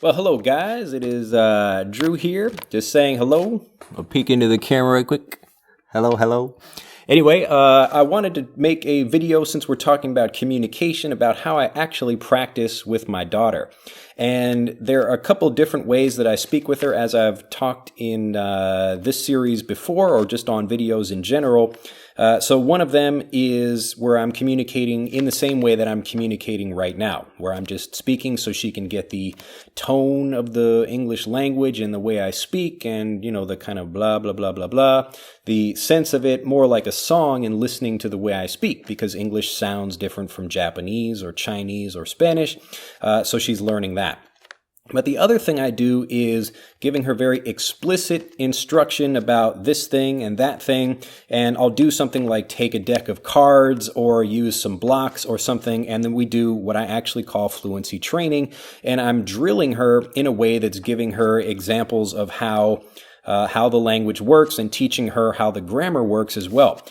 Well, hello, guys. It is Drew here, just saying hello. I'll peek into the camera right quick. Hello, hello. Anyway, I wanted to make a video since we're talking about communication about how I actually practice with my daughter. And there are a couple different ways that I speak with her, as I've talked in this series before, or just on videos in general. So one of them is where I'm communicating in the same way that I'm communicating right now, where I'm just speaking so she can get the tone of the English language and the way I speak and, you know, the kind of blah, blah, blah, blah, blah, the sense of it more like a song and listening to the way I speak, because English sounds different from Japanese or Chinese or Spanish, so she's learning that. But the other thing I do is giving her very explicit instruction about this thing and that thing, and I'll do something like take a deck of cards or use some blocks or something, and then we do what I actually call fluency training, and I'm drilling her in a way that's giving her examples of how the language works and teaching her how the grammar works as well.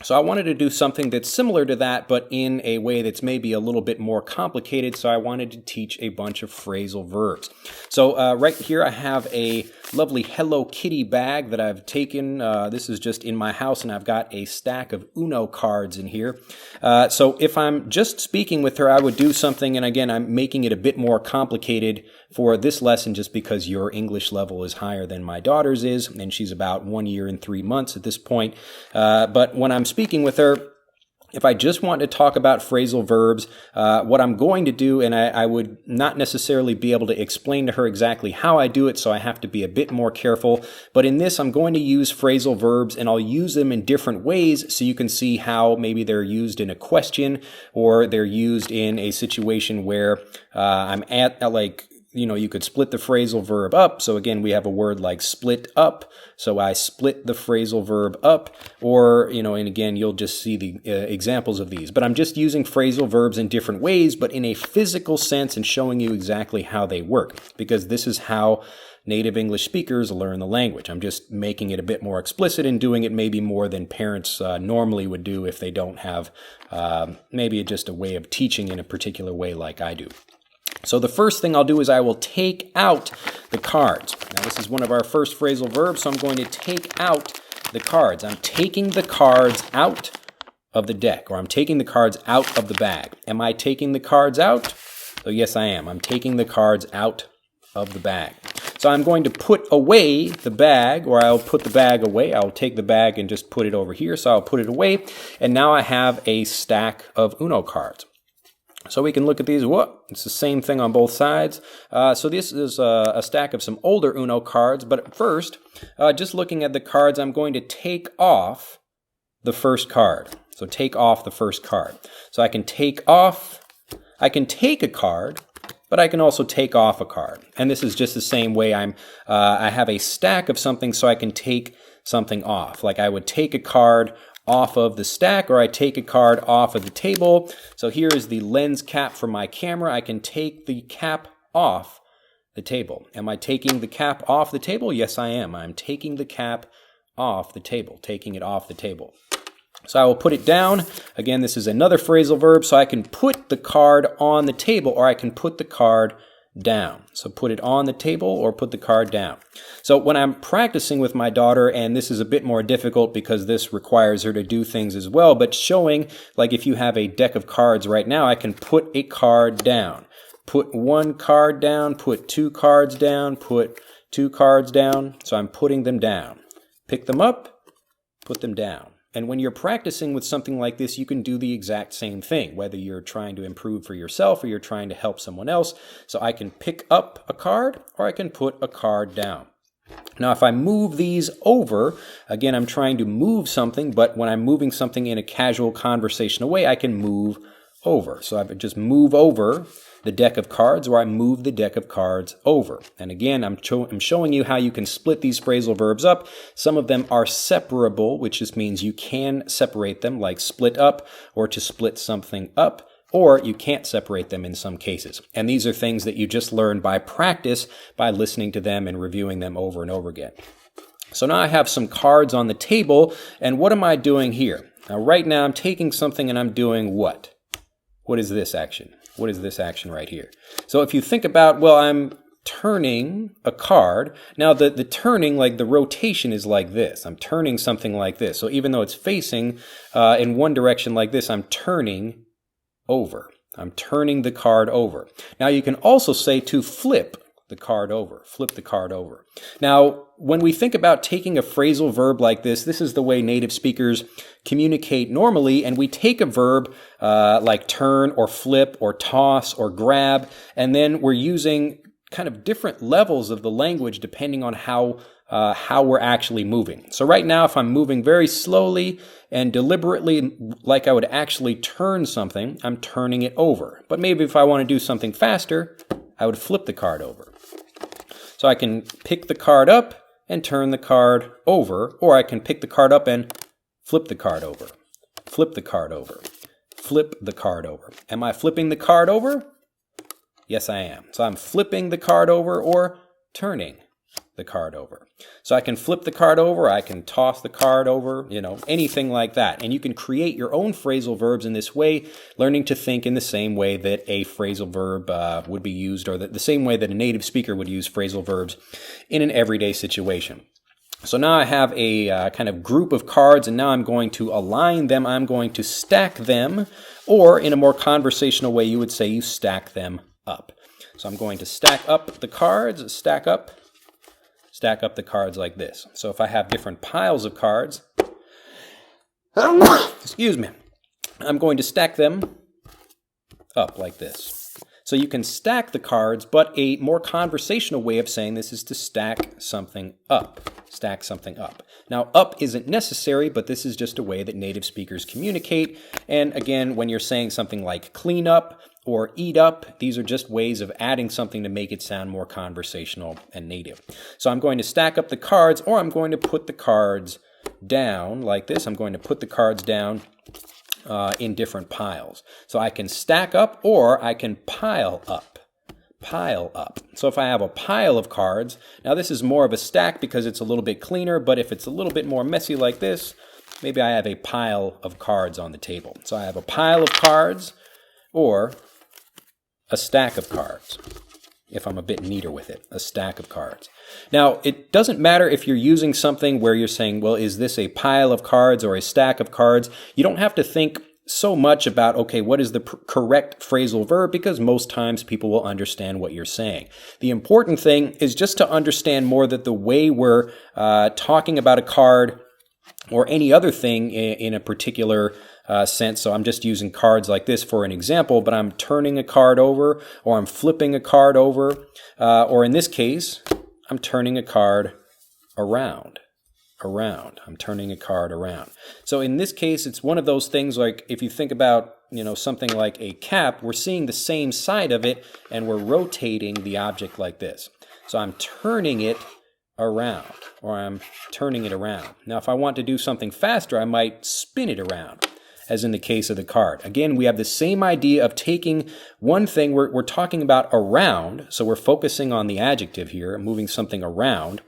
So I wanted to do something that's similar to that, but in a way that's maybe a little bit more complicated, so I wanted to teach a bunch of phrasal verbs. So right here I have a lovely Hello Kitty bag that I've taken. This is just in my house, and I've got a stack of Uno cards in here. So if I'm just speaking with her, I would do something, and again, I'm making it a bit more complicated for this lesson just because your English level is higher than my daughter's is, and she's about 1 year and 3 months at this point. But when I'm speaking with her, if I just want to talk about phrasal verbs, what I'm going to do, and I would not necessarily be able to explain to her exactly how I do it, so I have to be a bit more careful. But in this, I'm going to use phrasal verbs, and I'll use them in different ways so you can see how maybe they're used in a question or they're used in a situation where I'm at like, you know, you could split the phrasal verb up. So again, we have a word like split up. So I split the phrasal verb up, or, you know, and again, you'll just see the examples of these. But I'm just using phrasal verbs in different ways, but in a physical sense, and showing you exactly how they work, because this is how native English speakers learn the language. I'm just making it a bit more explicit and doing it maybe more than parents normally would do if they don't have maybe just a way of teaching in a particular way like I do. So the first thing I'll do is I will take out the cards. Now this is one of our first phrasal verbs, so I'm going to take out the cards. I'm taking the cards out of the deck, or I'm taking the cards out of the bag. Am I taking the cards out? So yes, I am. I'm taking the cards out of the bag. So I'm going to put away the bag, or I'll put the bag away. I'll take the bag and just put it over here, so I'll put it away. And now I have a stack of Uno cards. So we can look at these. Whoa, it's the same thing on both sides. So this is a stack of some older Uno cards. But first, just looking at the cards, I'm going to take off the first card. So take off the first card. So I can take a card, but I can also take off a card. And this is just the same way I have a stack of something, so I can take something off. Like I would take a card off of the stack, or I take a card off of the table. So here is the lens cap for my camera. I can take the cap off the table. Am I taking the cap off the table? Yes, I am. I'm taking the cap off the table, taking it off the table. So I will put it down. Again, this is another phrasal verb, so I can put the card on the table, or I can put the card down. So put it on the table or put the card down. So when I'm practicing with my daughter, and this is a bit more difficult because this requires her to do things as well, but showing, like if you have a deck of cards right now, I can put a card down. Put one card down, put two cards down, put two cards down. So I'm putting them down. Pick them up, put them down. And when you're practicing with something like this, you can do the exact same thing, whether you're trying to improve for yourself or you're trying to help someone else. So I can pick up a card, or I can put a card down. Now, if I move these over, again, I'm trying to move something, but when I'm moving something in a casual conversational way, I can move over. So I would just move over the deck of cards, or I move the deck of cards over. And again, I'm showing you how you can split these phrasal verbs up. Some of them are separable, which just means you can separate them, like split up, or to split something up, or you can't separate them in some cases. And these are things that you just learn by practice, by listening to them and reviewing them over and over again. So now I have some cards on the table, and what am I doing here? Now right now I'm taking something and I'm doing what? what is this action? What is this action right here? So if you think about, well, I'm turning a card. Now the turning, like the rotation is like this. I'm turning something like this. So even though it's facing in one direction like this, I'm turning over. I'm turning the card over. Now you can also say to flip the card over. Flip the card over. Now, when we think about taking a phrasal verb like this is the way native speakers communicate normally, and we take a verb like turn or flip or toss or grab, and then we're using kind of different levels of the language depending on how we're actually moving. So right now, if I'm moving very slowly and deliberately, like I would actually turn something, I'm turning it over. But maybe if I want to do something faster, I would flip the card over. So I can pick the card up and turn the card over, or I can pick the card up and flip the card over. Flip the card over. Flip the card over. Am I flipping the card over? Yes, I am. So I'm flipping the card over or turning the card over. So I can flip the card over, I can toss the card over, anything like that. And you can create your own phrasal verbs in this way, learning to think in the same way that a phrasal verb would be used, or the same way that a native speaker would use phrasal verbs in an everyday situation. So now I have a kind of group of cards, and now I'm going to align them. I'm going to stack them, or in a more conversational way, you would say you stack them up. So I'm going to stack up the cards, stack up the cards like this. So if I have different piles of cards, excuse me, I'm going to stack them up like this. So you can stack the cards, but a more conversational way of saying this is to stack something up. Stack something up. Now, up isn't necessary, but this is just a way that native speakers communicate. And again, when you're saying something like clean up or eat up, these are just ways of adding something to make it sound more conversational and native. So I'm going to stack up the cards, or I'm going to put the cards down like this. I'm going to put the cards down in different piles. So I can stack up, or I can pile up. Pile up. So if I have a pile of cards, now this is more of a stack because it's a little bit cleaner, but if it's a little bit more messy like this, maybe I have a pile of cards on the table. So I have a pile of cards, or a stack of cards, if I'm a bit neater with it, a stack of cards. Now, it doesn't matter if you're using something where you're saying, well, is this a pile of cards or a stack of cards? You don't have to think so much about, okay, what is the correct phrasal verb, because most times people will understand what you're saying. The important thing is just to understand more that the way we're talking about a card or any other thing in a particular sense. So I'm just using cards like this for an example, but I'm turning a card over, or I'm flipping a card over, or in this case, I'm turning a card around. I'm turning a card around. So in this case, it's one of those things like if you think about, something like a cap, we're seeing the same side of it and we're rotating the object like this. So I'm turning it around, or I'm turning it around. Now, if I want to do something faster, I might spin it around, as in the case of the card. Again, we have the same idea of taking one thing, we're talking about around, so we're focusing on the adjective here, moving something around,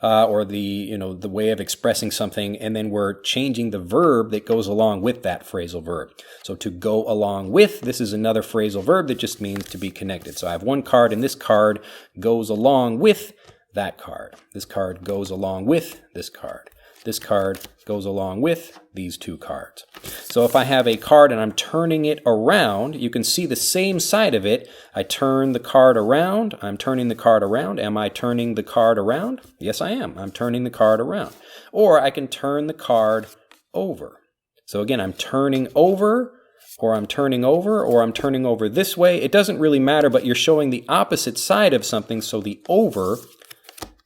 or the way of expressing something, and then we're changing the verb that goes along with that phrasal verb. So to go along with, this is another phrasal verb that just means to be connected. So I have one card, and this card goes along with that card. This card goes along with this card. This card goes along with these two cards. So if I have a card and I'm turning it around, you can see the same side of it. I turn the card around. I'm turning the card around. Am I turning the card around? Yes, I am. I'm turning the card around. Or I can turn the card over. So again, I'm turning over, or I'm turning over, or I'm turning over this way. It doesn't really matter, but you're showing the opposite side of something, so the over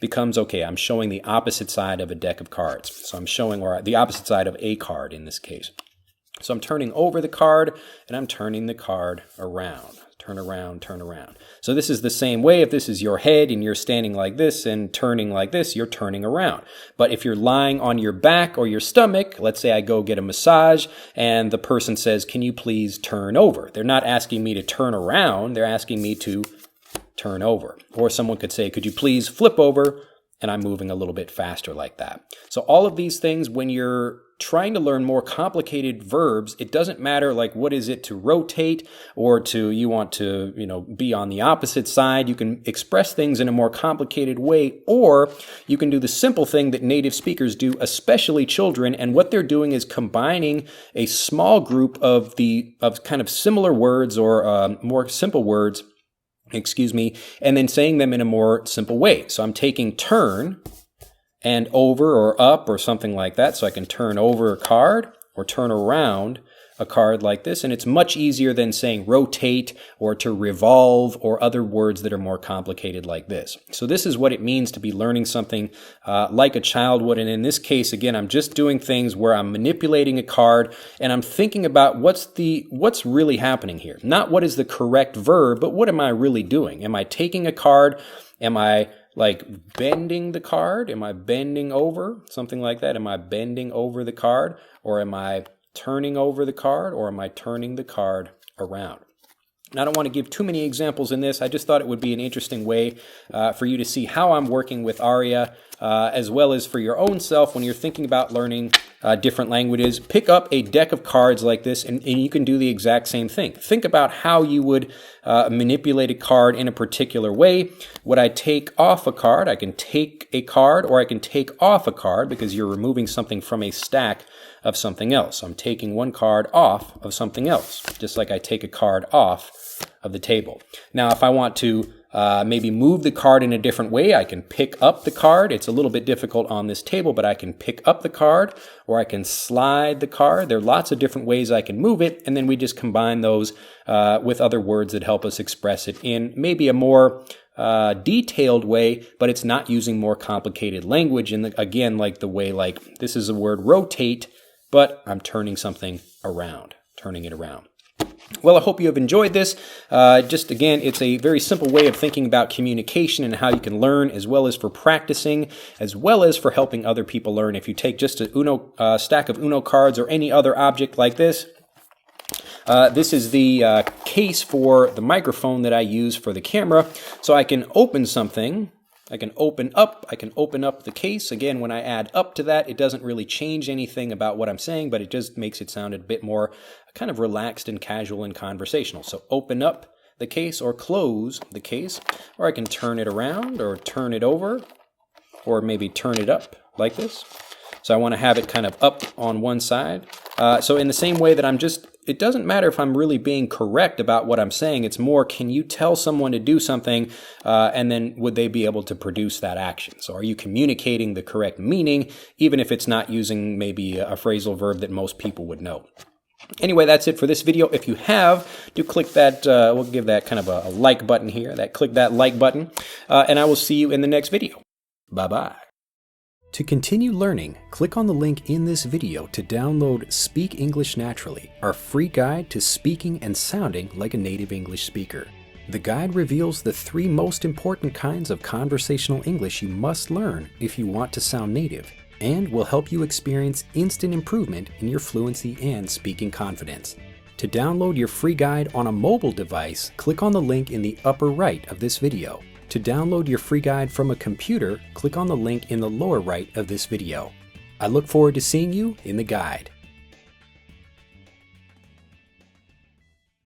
becomes, okay, I'm showing the opposite side of a deck of cards. So I'm showing, or the opposite side of a card in this case. So I'm turning over the card, and I'm turning the card around. Turn around, turn around. So this is the same way. If this is your head and you're standing like this and turning like this, you're turning around. But if you're lying on your back or your stomach, let's say I go get a massage and the person says, can you please turn over? They're not asking me to turn around. They're asking me to turn over. Or someone could say, could you please flip over? And I'm moving a little bit faster like that. So all of these things, when you're trying to learn more complicated verbs, it doesn't matter like what is it to rotate or you want to, be on the opposite side. You can express things in a more complicated way, or you can do the simple thing that native speakers do, especially children, and what they're doing is combining a small group of kind of similar words or more simple words, and then saying them in a more simple way. So I'm taking turn and over or up or something like that. So I can turn over a card or turn around a card like this. And it's much easier than saying rotate or to revolve or other words that are more complicated like this. So this is what it means to be learning something like a child would. And in this case, again, I'm just doing things where I'm manipulating a card and I'm thinking about what's really happening here. Not what is the correct verb, but what am I really doing? Am I taking a card? Am I like bending the card? Am I bending over? Something like that. Am I bending over the card? Or am I turning over the card? Or am I turning the card around? And I don't want to give too many examples in this. I just thought it would be an interesting way for you to see how I'm working with Aria, as well as for your own self when you're thinking about learning different languages. Pick up a deck of cards like this and you can do the exact same thing. Think about how you would manipulate a card in a particular way. Would I take off a card? I can take a card or I can take off a card because you're removing something from a stack of something else. I'm taking one card off of something else, just like I take a card off of the table. Now, if I want to maybe move the card in a different way, I can pick up the card. It's a little bit difficult on this table, but I can pick up the card or I can slide the card. There are lots of different ways I can move it, and then we just combine those with other words that help us express it in maybe a more detailed way, but it's not using more complicated language. And again, like the way like this is a word rotate, but I'm turning something around, turning it around. Well, I hope you have enjoyed this. Just again, it's a very simple way of thinking about communication and how you can learn, as well as for practicing, as well as for helping other people learn. If you take just a stack of Uno cards or any other object like this, this is the case for the microphone that I use for the camera. So I can open something. I can open up the case. Again, when I add up to that, it doesn't really change anything about what I'm saying, but it just makes it sound a bit more kind of relaxed and casual and conversational. So open up the case or close the case, or I can turn it around or turn it over, or maybe turn it up like this. So I want to have it kind of up on one side. So in the same way that it doesn't matter if I'm really being correct about what I'm saying. It's more, can you tell someone to do something, and then would they be able to produce that action? So are you communicating the correct meaning, even if it's not using maybe a phrasal verb that most people would know? Anyway, that's it for this video. If you have, do click that, we'll give that kind of a like button here. Click that like button, and I will see you in the next video. Bye-bye. To continue learning, click on the link in this video to download Speak English Naturally, our free guide to speaking and sounding like a native English speaker. The guide reveals the 3 most important kinds of conversational English you must learn if you want to sound native, and will help you experience instant improvement in your fluency and speaking confidence. To download your free guide on a mobile device, click on the link in the upper right of this video. To download your free guide from a computer, click on the link in the lower right of this video. I look forward to seeing you in the guide.